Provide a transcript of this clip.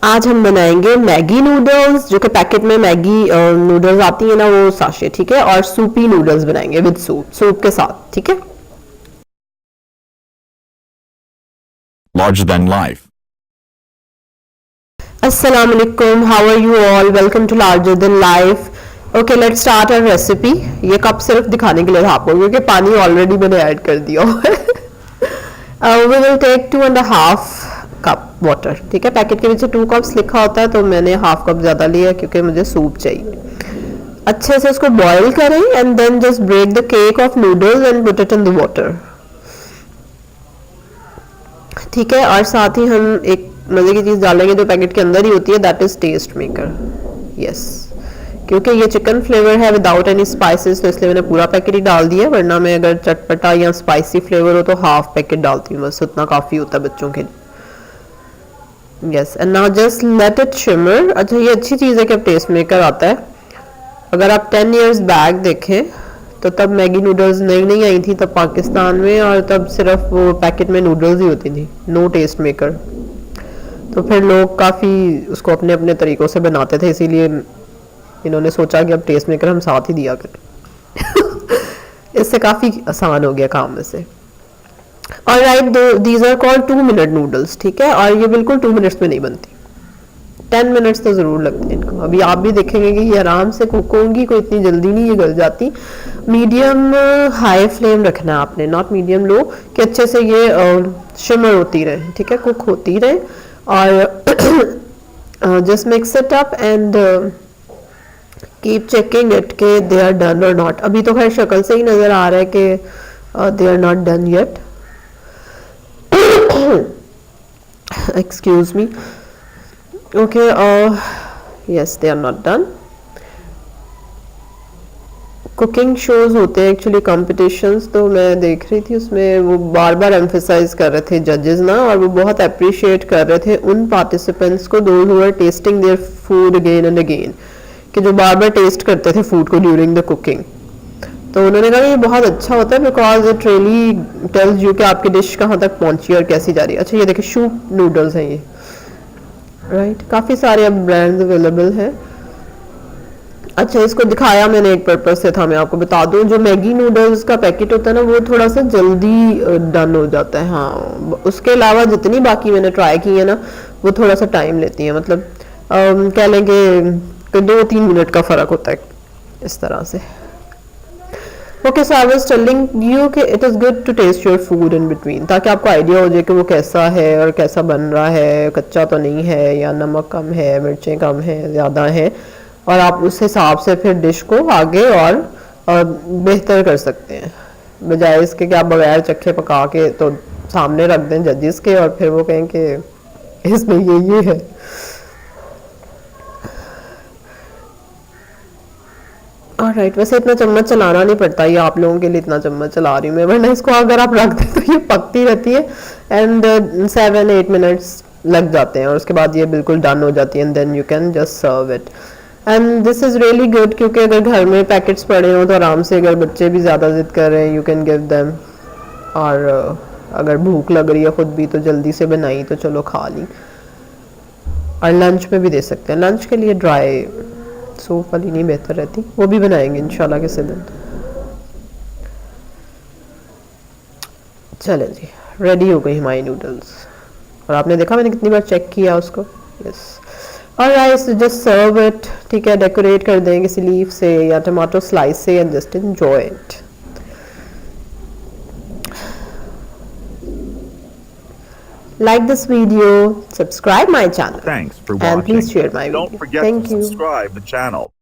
आज हम बनाएंगे मैगी नूडल्स, जो कि पैकेट में मैगी नूडल्स आती है ना, वो साशे, ठीक है। और सूपी नूडल्स बनाएंगे विद सूप, सूप के साथ, ठीक है। Larger than life. अस्सलाम वालेकुम, how are you all, welcome to larger than life. Okay, let's start our recipe. ये कप सिर्फ दिखाने के लिए था आपको, क्योंकि पानी ऑलरेडी मैंने ऐड कर दिया we will take 2.5 cup water, ठीक है। पैकेट के नीचे 2 कप्स लिखा होता है, तो मैंने हाफ कप ज़्यादा लिया क्योंकि मुझे सूप चाहिए। अच्छे से इसको बॉईल करें and then just break the cake of noodles and put it in the water, ठीक है। और साथ ही हम एक मज़े की चीज़ डालेंगे जो पैकेट के अंदर ही होती है, that is test maker. Yes, क्योंकि ये चिकन फ्लेवर है विदाउट एनी स्पाइसेस, तो इसलिए मैंने पूरा पैकेट ही डाल दिया। वरना मैं अगर चटपटा या स्पाइसी फ्लेवर हो तो हाफ पैकेट डालती हूँ, बस उतना काफ़ी होता है बच्चों के लिए। Yes, and now just let it shimmer. अच्छा, ये अच्छी चीज़ है कि अब टेस्ट मेकर आता है। अगर आप 10 इयर्स बैक देखें तो तब मैगी नूडल्स नई नई आई थी तब पाकिस्तान में, और तब सिर्फ वो पैकेट में नूडल्स ही होती थी, नो टेस्ट मेकर। तो फिर लोग काफ़ी उसको अपने अपने तरीक़ों से बनाते थे, इसीलिए इन्होंने सोचा कि अब टेस्ट मेकर हम साथ ही दिया करें इससे काफ़ी आसान हो गया काम वैसे। और right, these are called 2 minute noodles, ठीक है। और ये बिल्कुल 2 मिनट्स में नहीं बनती, 10 मिनट्स तो ज़रूर लगते हैं इनको। अभी आप भी देखेंगे कि ये आराम से कुक होंगी, कोई इतनी जल्दी नहीं ये गल जाती। मीडियम हाई फ्लेम रखना है आपने, नॉट मीडियम लो, कि अच्छे से ये शिमर होती रहे, ठीक है, कुक होती रहे। और just mix it up and keep checking it के दे आर डन और नॉट। अभी तो खैर शक्ल से ही नज़र आ रहा है कि they are not done yet, excuse me. Okay, yes, they are not done. Cooking shows होते हैं एक्चुअली, कॉम्पिटिशन्स, तो मैं देख रही थी उसमें वो बार बार एम्फेसाइज कर रहे थे जजेस ना, और वो बहुत अप्रिशिएट कर रहे थे उन पार्टिसिपेंट्स को, those who are testing their food again and again, कि जो बार बार टेस्ट करते थे फूड को ड्यूरिंग द कुकिंग। तो उन्होंने कहा ये बहुत अच्छा होता है because it really tells you कि आपकी डिश कहाँ तक पहुंची और कैसी जा रही है। अच्छा, ये देखिए सूप नूडल्स हैं ये, राइट, काफ़ी सारे अब ब्रांड्स अवेलेबल हैं। अच्छा, इसको दिखाया मैंने एक पर्पस से था, मैं आपको बता दूं, जो मैगी नूडल्स का पैकेट होता है ना, वो थोड़ा सा जल्दी डन हो जाता है। हाँ, उसके अलावा जितनी बाकी मैंने ट्राई की है ना, वो थोड़ा सा टाइम लेती है, मतलब कह लेंगे कि 2-3 मिनट का फ़र्क होता है इस तरह से। Okay, so I was telling you कि it is good to taste your food in between, ताकि आपको आइडिया हो जाए कि वो कैसा है और कैसा बन रहा है, कच्चा तो नहीं है, या नमक कम है, मिर्चें कम है, ज़्यादा है, और आप उस हिसाब से फिर डिश को आगे और बेहतर कर सकते हैं, बजाय इसके कि आप बगैर चखे पका के तो सामने रख दें जजेस के और फिर वो कहें कि इसमें ये है। राइट, वैसे इतना चम्मच चलाना नहीं पड़ता, ये आप लोगों के लिए इतना चम्मच चला रही हूँ मैं, वरना इसको अगर आप रख दें तो ये पकती रहती है एंड 7-8 मिनट्स लग जाते हैं, और उसके बाद ये बिल्कुल डन हो जाती है and then you can just serve it. And this is really good, क्योंकि अगर घर में पैकेट्स पड़े हों तो आराम से, अगर बच्चे भी ज़्यादा जिद कर रहे हैं, यू कैन गिव देम। और अगर भूख लग रही है खुद भी तो जल्दी से बनाई तो चलो खा ली, और लंच में भी दे सकते हैं। लंच के लिए ड्राई सूप वाली नहीं बेहतर रहती, वो भी बनाएंगे इंशाल्लाह किसी दिन। चले जी, रेडी हो गई हमारी नूडल्स, और आपने देखा मैंने कितनी बार चेक किया उसको। यस, और राइस जस्ट सर्व इट, ठीक है, डेकोरेट कर दें किसी लीफ से या टमाटो स्लाइस से and just enjoy it. Like this video, subscribe my channel, Thanks for and please watching. share my Don't video. forget Thank to you. subscribe the channel.